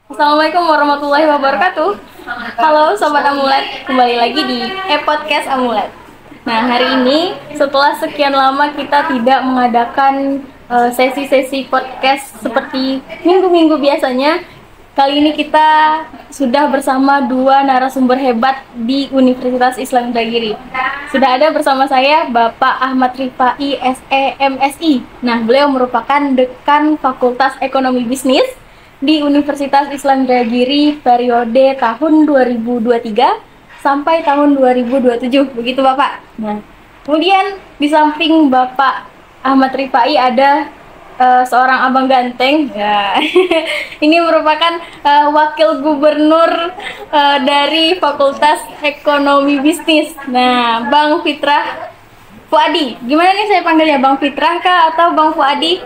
Assalamualaikum warahmatullahi wabarakatuh. Halo Sobat Amulet, kembali lagi di e-podcast Amulet. Nah, hari ini setelah sekian lama kita tidak mengadakan sesi-sesi podcast seperti minggu-minggu biasanya, kali ini kita sudah bersama dua narasumber hebat di Universitas Islam Indragiri. Sudah ada bersama saya Bapak Ahmad Rifai SEMSI. Nah, beliau merupakan Dekan Fakultas Ekonomi Bisnis di Universitas Islam Indragiri periode tahun 2023 sampai tahun 2027, begitu Bapak. Nah, kemudian di samping Bapak Ahmad Rifai ada seorang abang ganteng. Ya. Ini merupakan wakil gubernur dari Fakultas Ekonomi Bisnis. Nah, Bang Fitrah Fuadi. Gimana nih saya panggilnya, Bang Fitrah kah atau Bang Fuadi?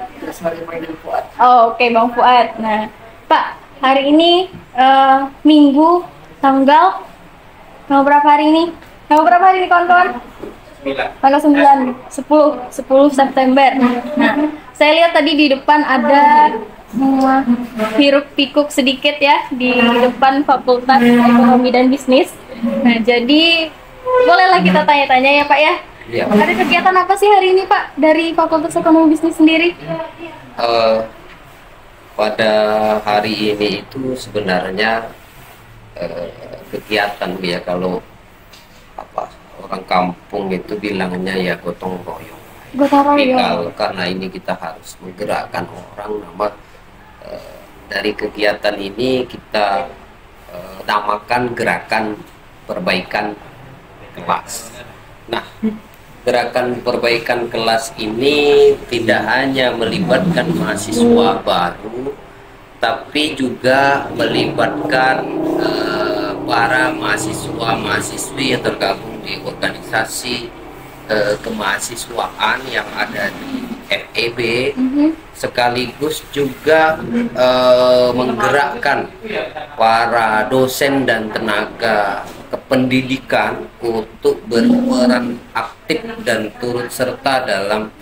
Oh, oke, Bang Fuad. Nah, Pak, hari ini Minggu tanggal berapa hari ini? Tanggal berapa hari ini kawan-kawan? 9. Tanggal 9, 10 September. Nah, saya lihat tadi di depan ada hiruk pikuk sedikit ya di depan Fakultas Ekonomi dan Bisnis. Nah, jadi bolehlah kita tanya-tanya ya Pak ya. Ya. Ada kegiatan apa sih hari ini Pak dari Fakultas Ekonomi Bisnis sendiri? Pada hari ini itu sebenarnya kegiatan ya, kalau orang kampung itu bilangnya ya gotong royong. Tapi karena ini kita harus menggerakkan orang, dari kegiatan ini kita namakan gerakan perbaikan kelas. Nah, gerakan perbaikan kelas ini tidak hanya melibatkan mahasiswa baru, tapi juga melibatkan para mahasiswa-mahasiswi yang tergabung di organisasi kemahasiswaan yang ada di FEB, sekaligus juga menggerakkan para dosen dan tenaga kependidikan untuk berperan aktif dan turut serta dalam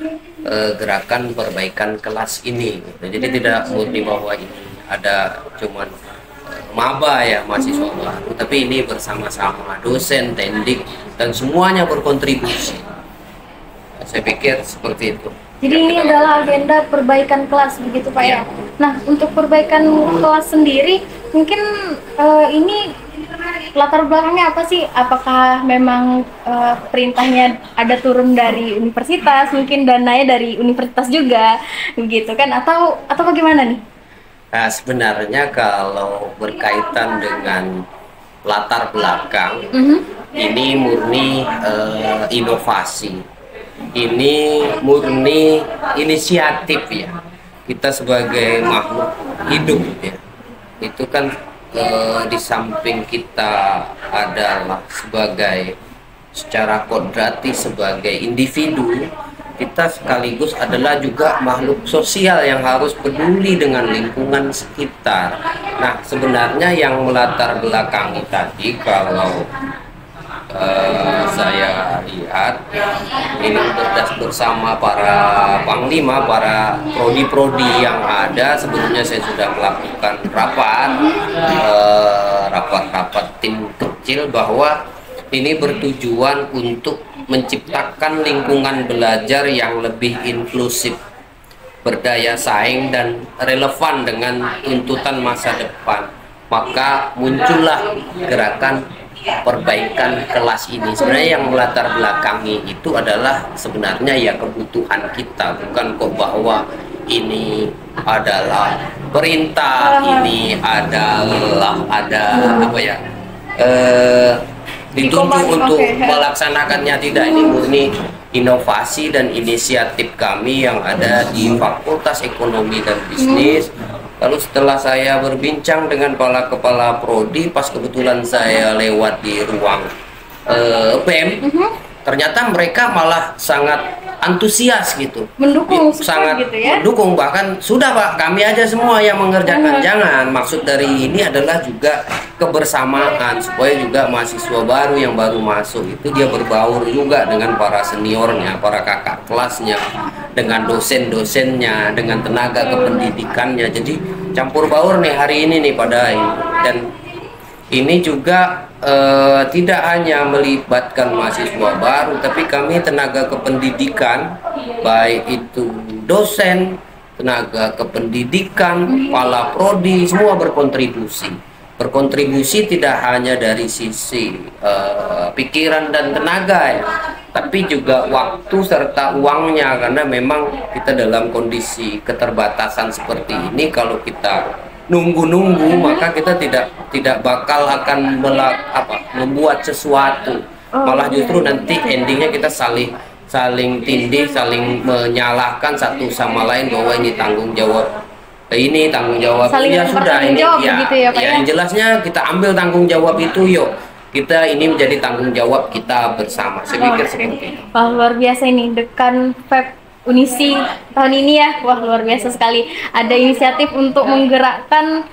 gerakan perbaikan kelas ini. Jadi tidak murni bahwa ini ada cuman maba ya, mahasiswa baru, tapi ini bersama-sama dosen, tendik, dan semuanya berkontribusi. Saya pikir seperti itu. Jadi ini adalah agenda perbaikan kelas begitu Pak ya. Nah, untuk perbaikan kelas sendiri mungkin ini latar belakangnya apa sih? Apakah memang perintahnya ada turun dari universitas, mungkin dananya dari universitas juga begitu kan, atau bagaimana nih? Nah, sebenarnya kalau berkaitan dengan latar belakang, ini murni inovasi, ini murni inisiatif ya. Kita sebagai makhluk hidup ya, itu kan di samping kita adalah sebagai secara kodrati sebagai individu, kita sekaligus adalah juga makhluk sosial yang harus peduli dengan lingkungan sekitar. Nah, sebenarnya yang melatar belakangi tadi, kalau saya lihat ini bersama para panglima, para prodi-prodi yang ada. Sebelumnya saya sudah melakukan rapat tim kecil bahwa ini bertujuan untuk menciptakan lingkungan belajar yang lebih inklusif, berdaya saing, dan relevan dengan tuntutan masa depan. Maka muncullah gerakan perbaikan kelas ini. Sebenarnya yang melatar belakangi itu adalah sebenarnya ya kebutuhan kita, bukan kok bahwa ini adalah perintah, ini adalah dituntut untuk melaksanakannya. Tidak, ini murni inovasi dan inisiatif kami yang ada di Fakultas Ekonomi dan Bisnis. Lalu setelah saya berbincang dengan para kepala prodi, pas kebetulan saya lewat di ruang BEM, ternyata mereka malah sangat antusias gitu, mendukung, sangat gitu ya? mendukung, bahkan sudah Pak, kami aja semua yang mengerjakan. Jangan, maksud dari ini adalah juga kebersamaan, supaya juga mahasiswa baru yang baru masuk itu dia berbaur juga dengan para seniornya, para kakak kelasnya, dengan dosen-dosennya, dengan tenaga kependidikannya. Jadi campur baur nih hari ini nih pada ini. Dan ini juga tidak hanya melibatkan mahasiswa baru, tapi kami tenaga kependidikan, baik itu dosen, tenaga kependidikan, kepala prodi, semua berkontribusi. Berkontribusi tidak hanya dari sisi pikiran dan tenaga ya, tapi juga waktu serta uangnya, karena memang kita dalam kondisi keterbatasan seperti ini. Kalau kita nunggu-nunggu, maka kita tidak bakal akan membuat sesuatu, malah justru nanti endingnya kita saling tindih, saling menyalahkan satu sama lain bahwa ini tanggung jawab tanggung jawab saling ya sudah ini jawab ya, begitu ya, Pak, yang jelasnya kita ambil tanggung jawab itu, yuk kita ini menjadi tanggung jawab kita bersama. Saya pikir seperti itu. Wah, luar biasa ini Dekan FEB Unisi tahun ini ya. Wah, luar biasa sekali. Ada inisiatif untuk menggerakkan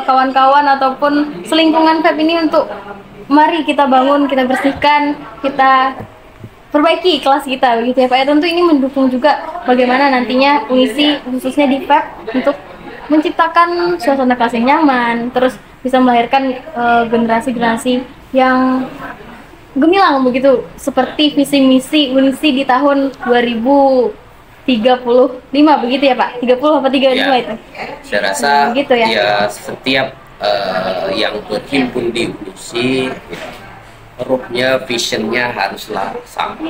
kawan-kawan ataupun selingkungan FEB ini untuk mari kita bangun, kita bersihkan, kita perbaiki kelas kita begitu ya Pak ya. Tentu ini mendukung juga bagaimana nantinya Unisi khususnya di FEB untuk menciptakan suasana kelas yang nyaman, terus bisa melahirkan generasi-generasi yang gemilang begitu, seperti visi misi Unisi di tahun 2035 begitu ya Pak? 30 apa 35 ya, itu? Saya rasa gitu ya setiap yang berhimpun di Unisi ruhnya, visionnya haruslah sama.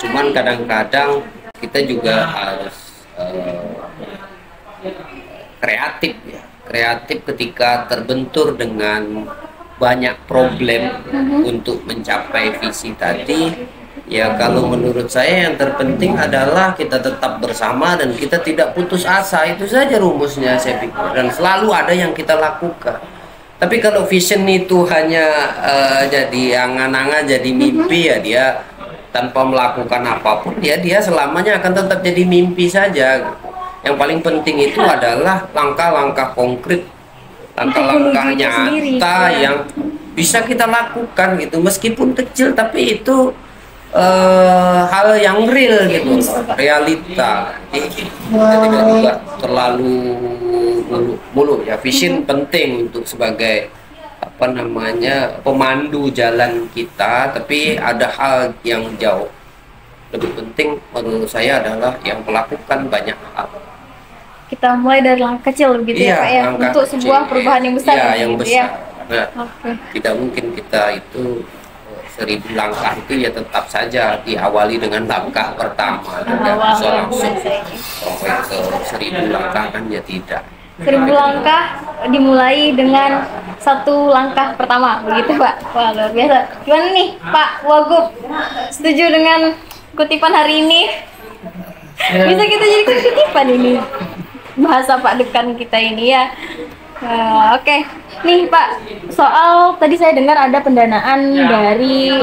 Cuman kadang-kadang kita juga harus kreatif ya. Kreatif ketika terbentur dengan banyak problem untuk mencapai visi tadi. Ya kalau menurut saya yang terpenting adalah kita tetap bersama dan kita tidak putus asa. Itu saja rumusnya saya pikir, dan selalu ada yang kita lakukan. Tapi kalau vision itu hanya jadi angan-angan, jadi mimpi, ya dia tanpa melakukan apapun, dia selamanya akan tetap jadi mimpi saja. Yang paling penting itu adalah langkah-langkah konkret, langkah-langkah nyata yang bisa kita lakukan gitu, meskipun kecil tapi itu hal yang real gitu, realita. Jadi kita tidak juga terlalu mulu ya. Vision penting untuk sebagai pemandu jalan kita, tapi ada hal yang jauh lebih penting menurut saya adalah yang melakukan banyak hal. Kita mulai dari langkah kecil begitu ya Pak ya, untuk kecil, sebuah perubahan yang besar. Iya, yang besar. Ya. Nah, tidak mungkin kita itu 1000 langkah itu ya tetap saja diawali dengan langkah pertama, tidak bisa langsung sampai ke 1000 langkah kan, ya tidak. 1000 langkah dimulai dengan 1 langkah pertama begitu Pak. Wah, luar biasa. Gimana nih Pak Wagub, setuju dengan kutipan hari ini? Bisa kita jadikan kutipan ini, bahasa Pak Dekan kita ini ya. Oke. Nih Pak, soal tadi saya dengar ada pendanaan dari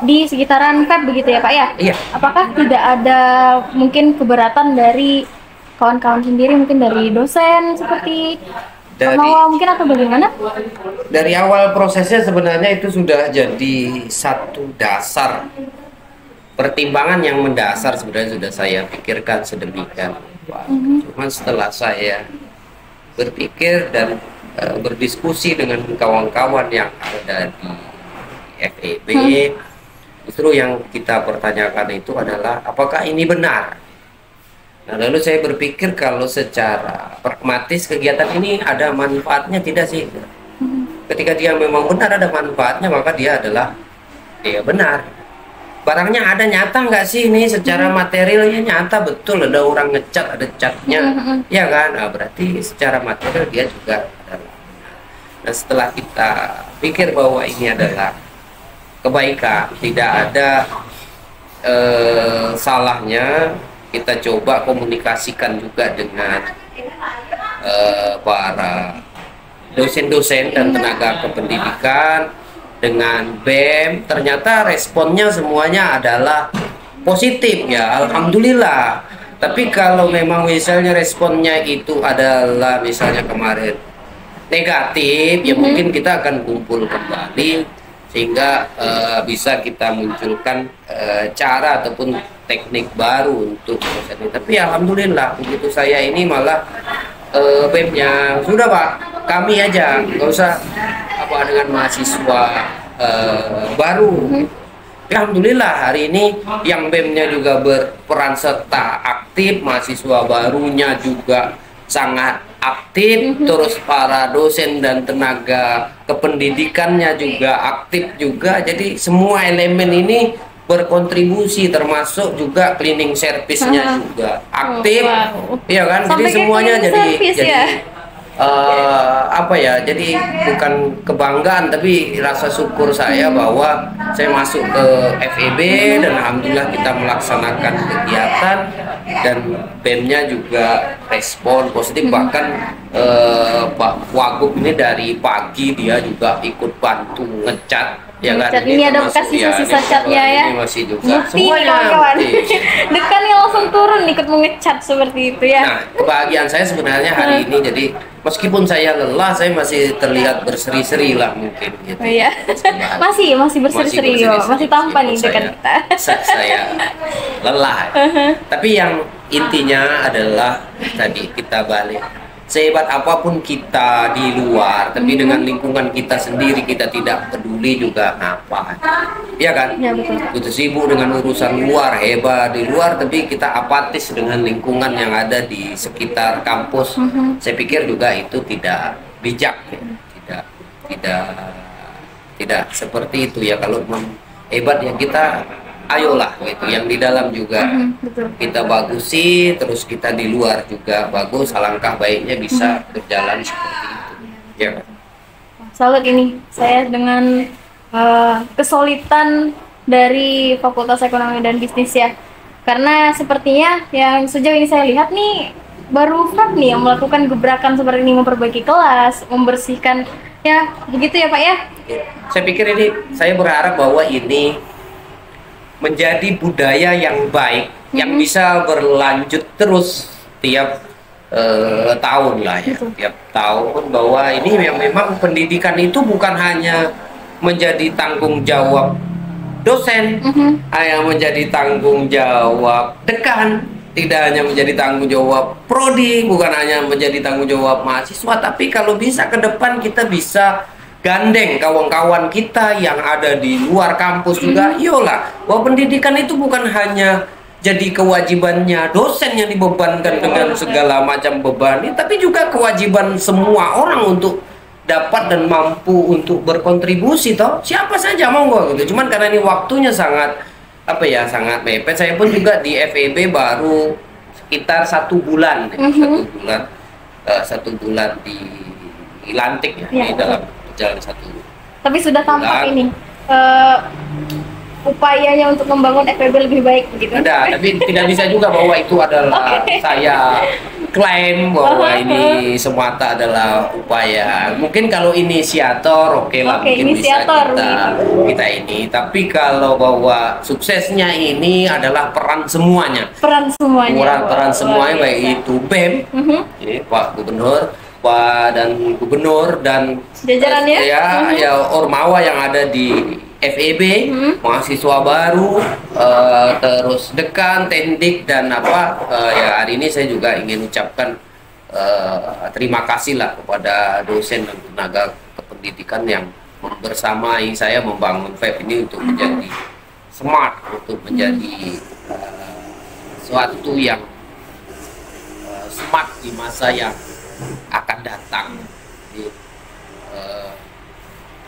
di sekitaran FEB begitu ya Pak ya? Iya. Apakah tidak ada mungkin keberatan dari kawan-kawan sendiri, mungkin dari dosen seperti mungkin atau bagaimana? Dari awal prosesnya sebenarnya itu sudah jadi satu dasar pertimbangan yang mendasar, sebenarnya sudah saya pikirkan sedemikian. Cuman setelah saya berpikir dan berdiskusi dengan kawan-kawan yang ada di FEB, justru yang kita pertanyakan itu adalah apakah ini benar. Nah, lalu saya berpikir kalau secara pragmatis kegiatan ini ada manfaatnya tidak sih? Ketika dia memang benar ada manfaatnya, maka dia adalah benar. Barangnya ada nyata nggak sih ini secara materialnya nyata, betul ada orang ngecat, ada catnya, ya kan? Nah, berarti secara material dia juga adalah. Nah, setelah kita pikir bahwa ini adalah kebaikan, tidak ada salahnya, kita coba komunikasikan juga dengan para dosen-dosen dan tenaga kependidikan, dengan BEM. Ternyata responnya semuanya adalah positif ya, alhamdulillah. Tapi kalau memang misalnya responnya itu adalah misalnya kemarin negatif, ya mungkin kita akan kumpul kembali sehingga bisa kita munculkan cara ataupun teknik baru untuk dosen ini. Tapi alhamdulillah begitu saya ini malah BEM-nya sudah Pak, kami aja, nggak usah apa dengan mahasiswa baru. Alhamdulillah hari ini yang BEM-nya juga berperan serta aktif, mahasiswa barunya juga sangat aktif, terus para dosen dan tenaga kependidikannya juga aktif juga. Jadi semua elemen ini berkontribusi, termasuk juga cleaning service-nya juga aktif. Iya kan? Sampai jadi semuanya jadi ya? apa ya, jadi bukan kebanggaan tapi rasa syukur saya bahwa saya masuk ke FEB dan alhamdulillah kita melaksanakan kegiatan dan BEM-nya juga respon positif. Bahkan Pak Wagub ini dari pagi dia juga ikut bantu ngecat. Ya kan, ini ada bekas sisa-sisa catnya ya. Ini masih juga Bukti nih kawan-kawan. Dekannya langsung turun ikut mengecat seperti itu ya. Nah, kebahagiaan saya sebenarnya hari ini, jadi meskipun saya lelah, saya masih terlihat berseri-seri lah mungkin gitu. Oh iya. masih berseri-seri, masih tampan nih dekan kita. Saya lelah. Tapi yang intinya adalah tadi kita balik. Sehebat apapun kita di luar, tapi dengan lingkungan kita sendiri kita tidak peduli juga ngapa, ya kan? Ya, betul. Kita sibuk dengan urusan luar, hebat di luar, tapi kita apatis dengan lingkungan yang ada di sekitar kampus. Saya pikir juga itu tidak bijak, ya. tidak seperti itu ya. Kalau hebat ya kita ayolah gitu, yang di dalam juga betul. Kita bagusi, terus kita di luar juga bagus. Alangkah baiknya bisa berjalan seperti itu ya. Salut ini saya dengan kesulitan dari Fakultas Ekonomi dan Bisnis ya, karena sepertinya yang sejauh ini saya lihat nih baru Feb nih yang melakukan gebrakan seperti ini, memperbaiki kelas, membersihkan ya, begitu ya Pak ya. Saya pikir ini, saya berharap bahwa ini menjadi budaya yang baik, yang bisa berlanjut terus tiap tahun lah ya. Tiap tahun, bahwa ini yang memang pendidikan itu bukan hanya menjadi tanggung jawab dosen, yang menjadi tanggung jawab dekan, tidak hanya menjadi tanggung jawab prodi, bukan hanya menjadi tanggung jawab mahasiswa, tapi kalau bisa ke depan kita bisa gandeng kawan-kawan kita yang ada di luar kampus juga. Yolah, bahwa pendidikan itu bukan hanya jadi kewajibannya dosen yang dibebankan dengan segala macam beban, tapi juga kewajiban semua orang untuk dapat dan mampu untuk berkontribusi toh. Siapa saja mau gitu. Cuman karena ini waktunya sangat sangat mepet. Saya pun juga di FEB baru sekitar 1 bulan, 1 bulan dilantik ya, di dalam jalan 1. Tapi sudah tampak ini upayanya untuk membangun FEB lebih baik begitu. Ada, tapi tidak bisa juga bahwa itu adalah saya klaim bahwa ini semata adalah upaya. Mungkin kalau inisiator oke lah, mungkin inisiator bisa kita ini. Tapi kalau bahwa suksesnya ini adalah peran semuanya. Peran semuanya baik itu BEM, Pak Gubernur, dan gubernur dan jajarannya ya Ormawa yang ada di FEB, mahasiswa baru, terus dekan, tendik dan ya hari ini saya juga ingin ucapkan terima kasih lah kepada dosen dan tenaga kependidikan yang bersamai saya membangun FEB ini untuk menjadi smart, untuk menjadi suatu yang smart di masa yang akan datang. Jadi,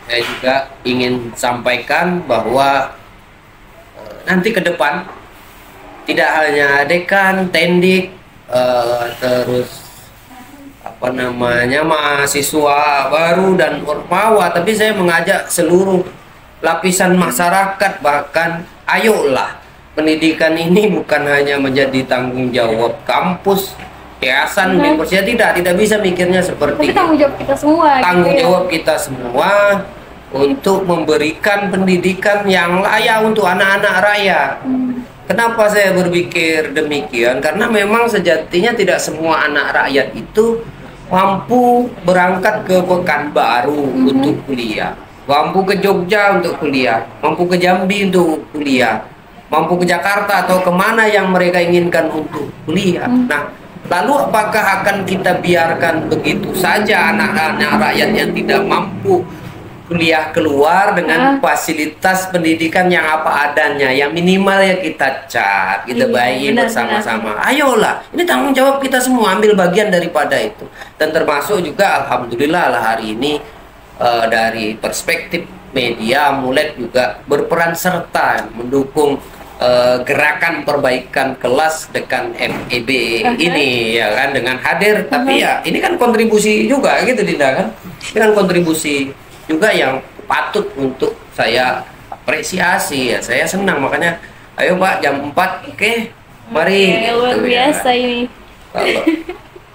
saya juga ingin sampaikan bahwa nanti ke depan tidak hanya dekan, tendik, terus mahasiswa baru dan ormawa, tapi saya mengajak seluruh lapisan masyarakat, bahkan ayolah, pendidikan ini bukan hanya menjadi tanggung jawab kampus, yayasan, universitas, tidak bisa mikirnya seperti itu. Tanggung jawab kita semua. Tanggung jawab kita semua untuk memberikan pendidikan yang layak untuk anak-anak rakyat. Kenapa saya berpikir demikian? Karena memang sejatinya tidak semua anak rakyat itu mampu berangkat ke Pekanbaru untuk kuliah, mampu ke Jogja untuk kuliah, mampu ke Jambi untuk kuliah. mampu ke Jakarta atau kemana yang mereka inginkan untuk kuliah. Nah, lalu apakah akan kita biarkan begitu saja anak-anak rakyat yang tidak mampu kuliah keluar dengan fasilitas pendidikan yang apa adanya, yang minimal ya kita cat, kita bayi bersama-sama. Ayolah, ini tanggung jawab kita semua, ambil bagian daripada itu. Dan termasuk juga alhamdulillah lah hari ini dari perspektif media Mulet juga berperan serta mendukung gerakan perbaikan kelas dekan FEB ini ya kan, dengan hadir. Tapi ya ini kan kontribusi juga gitu Dinda kan, ini kan kontribusi juga yang patut untuk saya apresiasi ya. Saya senang, makanya ayo Pak jam 4 oke, mari luar gitu, biasa ya. ini.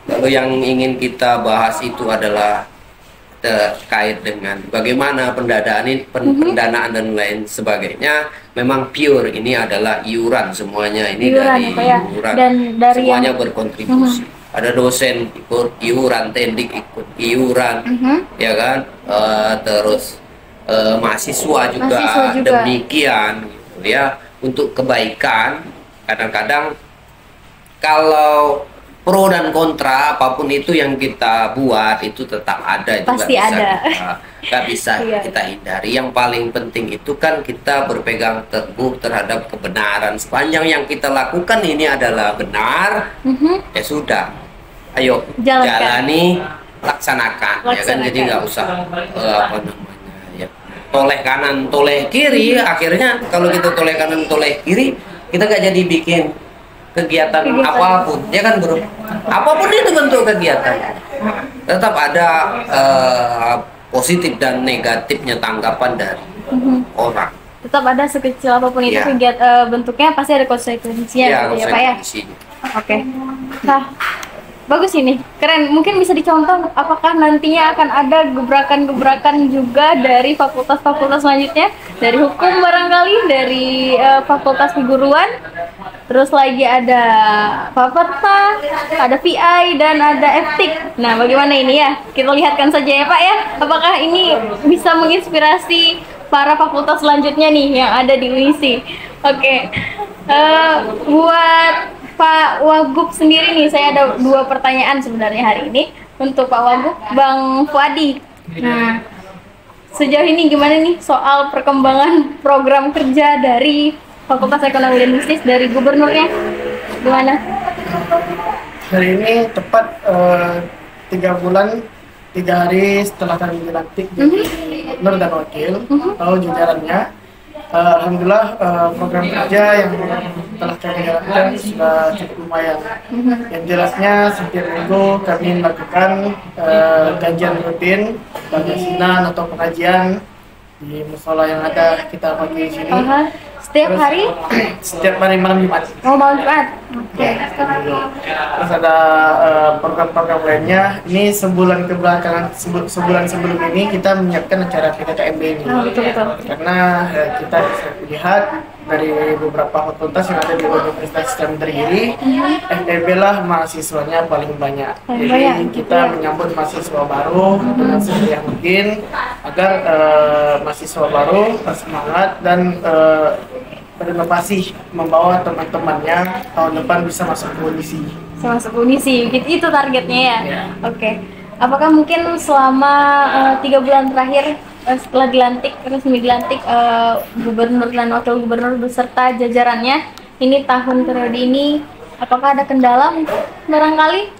Kalau yang ingin kita bahas itu adalah terkait dengan bagaimana pendanaan dan lain sebagainya. Memang pure ini adalah iuran semuanya, ini Iuran, dari ya? iuran, Dan dari semuanya yang berkontribusi. Ada dosen ikut iuran, tendik ikut iuran, ya kan, terus mahasiswa juga demikian gitu ya, untuk kebaikan. Kadang-kadang kalau pro dan kontra apapun itu yang kita buat itu tetap ada, itu pasti nggak bisa kita hindari. Yang paling penting itu kan kita berpegang teguh terhadap kebenaran. Sepanjang yang kita lakukan ini adalah benar, ya sudah, ayo jalani, laksanakan. Ya kan, jadi nggak usah apa namanya ya, toleh kanan toleh kiri. Akhirnya kalau kita toleh kanan toleh kiri, kita nggak jadi bikin kegiatan apapun, ya kan bro, apapun itu bentuk kegiatan, tetap ada positif dan negatifnya tanggapan dari orang. Tetap ada sekecil apapun itu kegiatan bentuknya, pasti ada konsekuensinya gitu ya Pak ya. Oke. Nah, bagus ini, keren. Mungkin bisa dicontoh apakah nantinya akan ada gebrakan-gebrakan juga dari fakultas-fakultas selanjutnya, dari hukum barangkali, dari fakultas keguruan, terus lagi ada Faperta, ada VI, dan ada etik. Nah, bagaimana ini ya? Kita lihatkan saja ya Pak ya. Apakah ini bisa menginspirasi para fakultas selanjutnya nih yang ada di UNISI? Oke. Buat Pak Wagub sendiri nih, saya ada 2 pertanyaan sebenarnya hari ini untuk Pak Wagub, Bang Fuadi. Nah, sejauh ini gimana nih soal perkembangan program kerja dari Fakultas Ekonomi dan Bisnis dari gubernurnya? Gimana? Hari ini tepat 3 bulan 3 hari setelah kami dilantik jadi gubernur dan wakil atau jajarannya. Alhamdulillah program kerja yang telah kami jalankan sudah cukup lumayan. Yang jelasnya setiap minggu kami melakukan kajian rutin, basinan atau pengajian di musola yang ada kita pakai di sini. Setiap hari? Setiap hari malam Jumat. Oh, malam Jumat. Oke. Terus ada program-program lainnya. Ini sebulan kebelakangan, sebulan sebelum ini kita menyiapkan acara PKKMB ini. Betul. Karena kita bisa lihat dari beberapa fakultas yang ada di Universitas Islam Terdiri, FEB lah mahasiswanya paling banyak. Jadi kita menyambut mahasiswa baru dengan sebaik mungkin agar mahasiswa baru bersemangat dan berinovasi, membawa teman-temannya tahun depan bisa masuk UNISI. Itu targetnya ya? Oke. Apakah mungkin selama 3 bulan terakhir setelah resmi dilantik gubernur dan wakil gubernur beserta jajarannya, ini tahun periode ini, apakah ada kendala barangkali?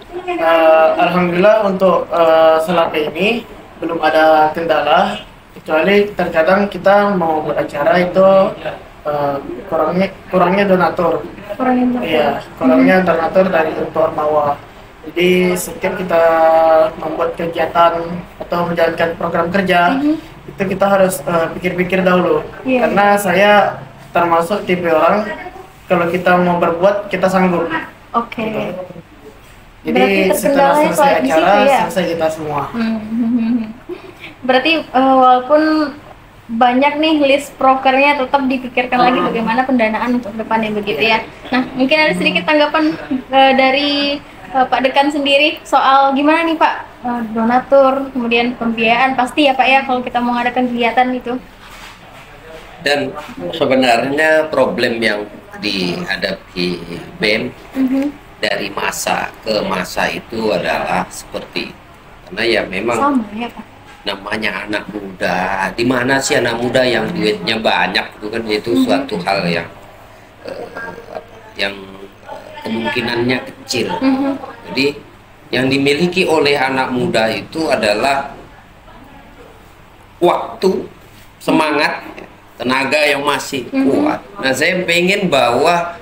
Alhamdulillah untuk selama ini belum ada kendala, kecuali terkadang kita mau beracara itu kurangnya donatur. Kurangnya donatur dari untuk Ormawa. Jadi setiap kita membuat kegiatan atau menjalankan program kerja, itu kita harus pikir-pikir dahulu. Karena saya termasuk tipe orang, kalau kita mau berbuat kita sanggup. Oke. Jadi setelah selesai acara, selesai kita semua. Berarti walaupun banyak nih list prokernya, tetap dipikirkan lagi bagaimana pendanaan untuk depannya begitu ya. Nah, mungkin ada sedikit tanggapan dari Pak Dekan sendiri soal gimana nih Pak, donatur, kemudian pembiayaan pasti ya Pak ya kalau kita mau mengadakan kegiatan itu. Dan sebenarnya problem yang dihadapi BEM dari masa ke masa itu adalah seperti karena ya memang Sama ya Pak. namanya anak muda, di mana sih anak muda yang duitnya banyak itu kan itu suatu hal yang yang kemungkinannya kecil. Jadi yang dimiliki oleh anak muda itu adalah waktu, semangat, tenaga yang masih kuat. Nah, saya pengen bahwa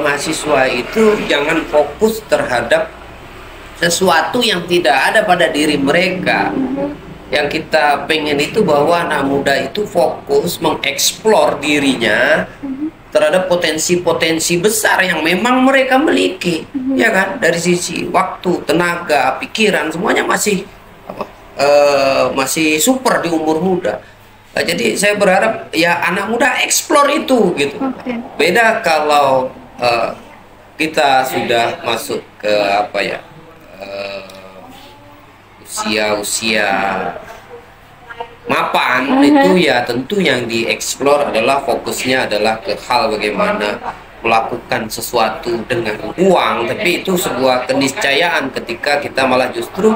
mahasiswa itu jangan fokus terhadap sesuatu yang tidak ada pada diri mereka. Yang kita pengen itu bahwa anak muda itu fokus mengeksplor dirinya terhadap potensi-potensi besar yang memang mereka miliki, ya kan? Dari sisi waktu, tenaga, pikiran, semuanya masih masih super di umur muda. Nah, jadi saya berharap ya anak muda eksplor itu gitu. Beda kalau kita sudah masuk ke apa ya? Usia mapan itu ya tentu yang dieksplor adalah fokusnya adalah ke hal bagaimana melakukan sesuatu dengan uang, tapi itu sebuah keniscayaan ketika kita malah justru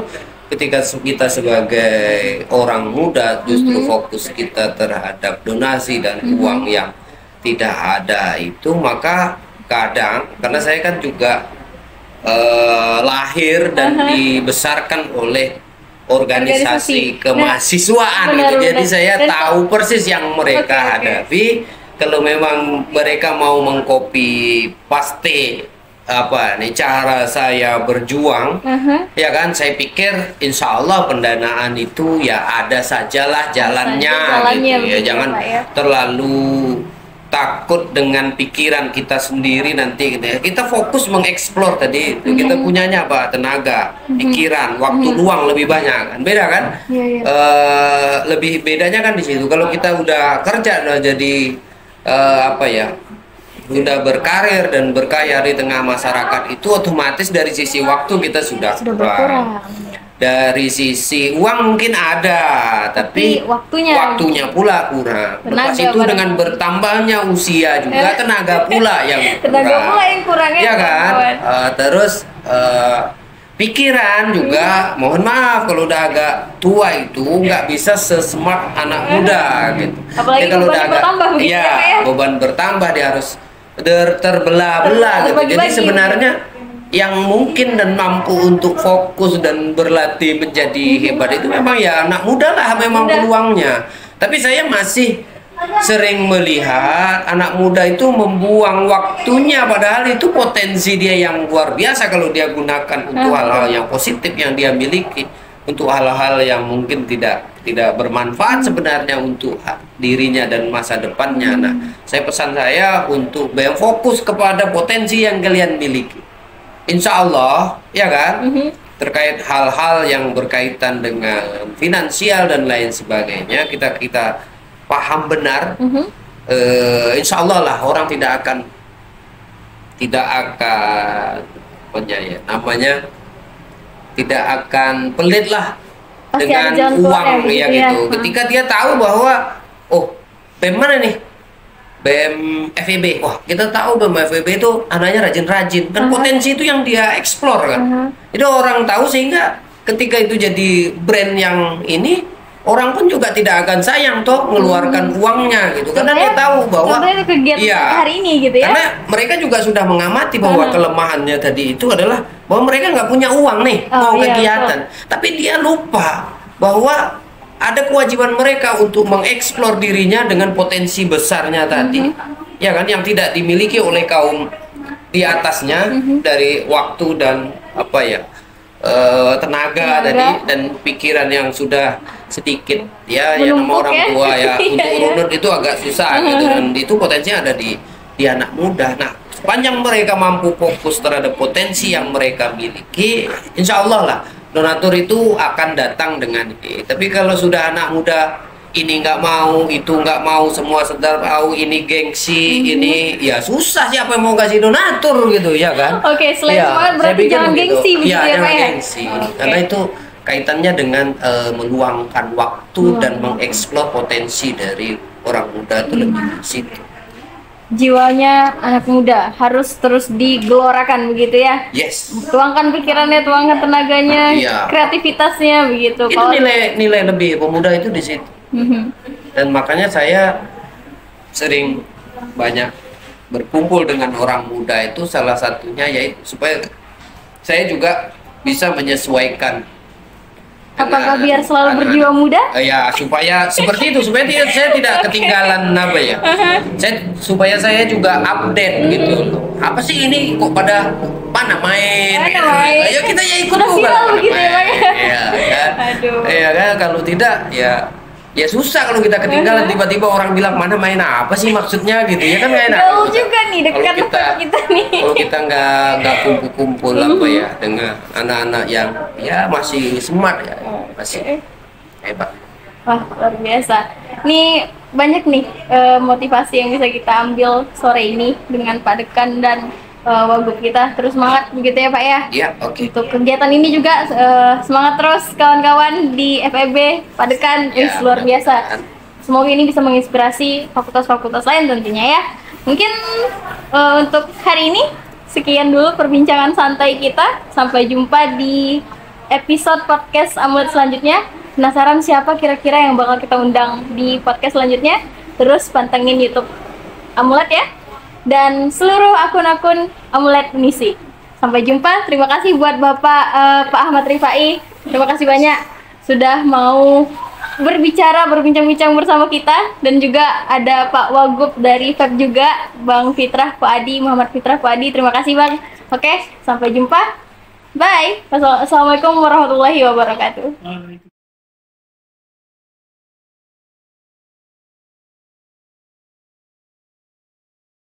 ketika kita sebagai orang muda justru fokus kita terhadap donasi dan uang yang tidak ada itu, maka kadang karena saya kan juga lahir dan dibesarkan oleh organisasi kemahasiswaan gitu. Jadi saya tahu persis yang mereka hadapi. Kalau memang mereka mau mengcopy paste apa nih cara saya berjuang, ya kan, saya pikir insya Allah pendanaan itu ya ada sajalah jalannya gitu ya. Jangan terlalu takut dengan pikiran kita sendiri nanti gitu ya. Kita fokus mengeksplor tadi kita punyanya apa, tenaga, pikiran, waktu luang lebih banyak kan, beda kan. Lebih bedanya kan di situ. Kalau kita udah kerja udah jadi apa ya, udah berkarir dan berkaya di tengah masyarakat itu otomatis dari sisi waktu kita sudah berkurang. Dari sisi uang mungkin ada, tapi waktunya pula kurang. Lepas itu dengan bertambahnya usia juga tenaga pula yang kurang, ya kan? Terus pikiran juga, mohon maaf kalau udah agak tua itu nggak bisa sesmart anak muda gitu. Apalagi kalau udah agak beban bertambah, dia harus terbelah-belah gitu. Jadi sebenarnya yang mungkin dan mampu untuk fokus dan berlatih menjadi hebat itu memang ya anak muda lah, memang peluangnya. Tapi saya masih sering melihat anak muda itu membuang waktunya, padahal itu potensi dia yang luar biasa kalau dia gunakan untuk hal-hal yang positif yang dia miliki, untuk hal-hal yang mungkin tidak bermanfaat sebenarnya untuk dirinya dan masa depannya. Nah, saya pesan saya untuk fokus kepada potensi yang kalian miliki. Insya Allah, ya kan, terkait hal-hal yang berkaitan dengan finansial dan lain sebagainya, kita paham benar. Insya Allah lah orang tidak akan tidak akan pelit lah dengan uang ya gitu. Ketika dia tahu bahwa BEM mana nih? BEM FEB, wah kita tahu BEM FEB itu anaknya rajin-rajin, kan potensi itu yang dia eksplor kan. Itu orang tahu sehingga ketika itu jadi brand yang ini, orang pun juga tidak akan sayang toh mengeluarkan uangnya gitu, karena dia tahu bahwa hari ini gitu ya. Karena mereka juga sudah mengamati bahwa kelemahannya tadi itu adalah bahwa mereka nggak punya uang nih mau kegiatan, tapi dia lupa bahwa ada kewajiban mereka untuk mengeksplor dirinya dengan potensi besarnya tadi, ya kan, yang tidak dimiliki oleh kaum di atasnya dari waktu dan apa ya tenaga tadi dan pikiran yang sudah sedikit ya, yang nama orang tua ya untuk runut itu agak susah gitu, dan itu potensinya ada di anak muda. Nah, sepanjang mereka mampu fokus terhadap potensi yang mereka miliki, insya Allah lah donatur itu akan datang dengan ini. Tapi kalau sudah anak muda ini nggak mau, itu nggak mau, semua sedar tahu ini gengsi, ini ya susah siapa yang mau kasih donatur gitu, ya kan? Selain semangat berarti jangan gengsi begitu ya Pak ya? Gengsi. Karena itu kaitannya dengan meluangkan waktu dan mengeksplor potensi dari orang muda itu lebih di situ. Jiwanya anak muda harus terus digelorakan begitu ya. Yes. Tuangkan pikirannya, tuangkan tenaganya, Iya. kreativitasnya begitu. Itu nilai lebih pemuda itu di situ. Dan makanya saya sering banyak berkumpul dengan orang muda itu, salah satunya yaitu supaya saya juga bisa menyesuaikan. Apakah biar selalu berjiwa muda? Ya, supaya seperti itu, supaya saya tidak ketinggalan apa ya. Supaya saya juga update gitu. Apa sih ini kok pada mana main? Mana main? Ayo kita ya ikut Udah juga viral mana begitu ya, Pak, main. ya? Iya kan? Aduh. Iya kan, kalau tidak ya susah kalau kita ketinggalan, tiba-tiba orang bilang mana main apa sih maksudnya gitu ya kan, nggak enak. Jauh juga nih, dekat Kalau kita nih. Kalau kita nggak kumpul-kumpul apa ya dengan anak-anak yang ya masih smart ya, masih hebat. Wah, luar biasa. Nih banyak nih motivasi yang bisa kita ambil sore ini dengan Pak Dekan dan Wagub kita. Terus semangat begitu ya Pak ya. Iya, oke. Untuk kegiatan ini juga semangat terus kawan-kawan di FEB Pak Dekan. Ya, Luar biasa. mudah-mudahan. Semoga ini bisa menginspirasi fakultas-fakultas lain tentunya ya. Mungkin untuk hari ini sekian dulu perbincangan santai kita. Sampai jumpa di episode podcast Amulet selanjutnya. Penasaran siapa kira-kira yang bakal kita undang di podcast selanjutnya? Terus pantengin YouTube Amulet ya. Dan seluruh akun-akun Amulet Unisi. Sampai jumpa. Terima kasih buat Bapak Pak Ahmad Rifai. Terima kasih banyak sudah mau berbincang-bincang bersama kita. Dan juga ada Pak Wagub dari FEB juga, Bang Fitrah Fuadi, Muhammad Fitrah Fuadi. Terima kasih Bang. Oke, sampai jumpa. Bye. Assalamualaikum warahmatullahi wabarakatuh.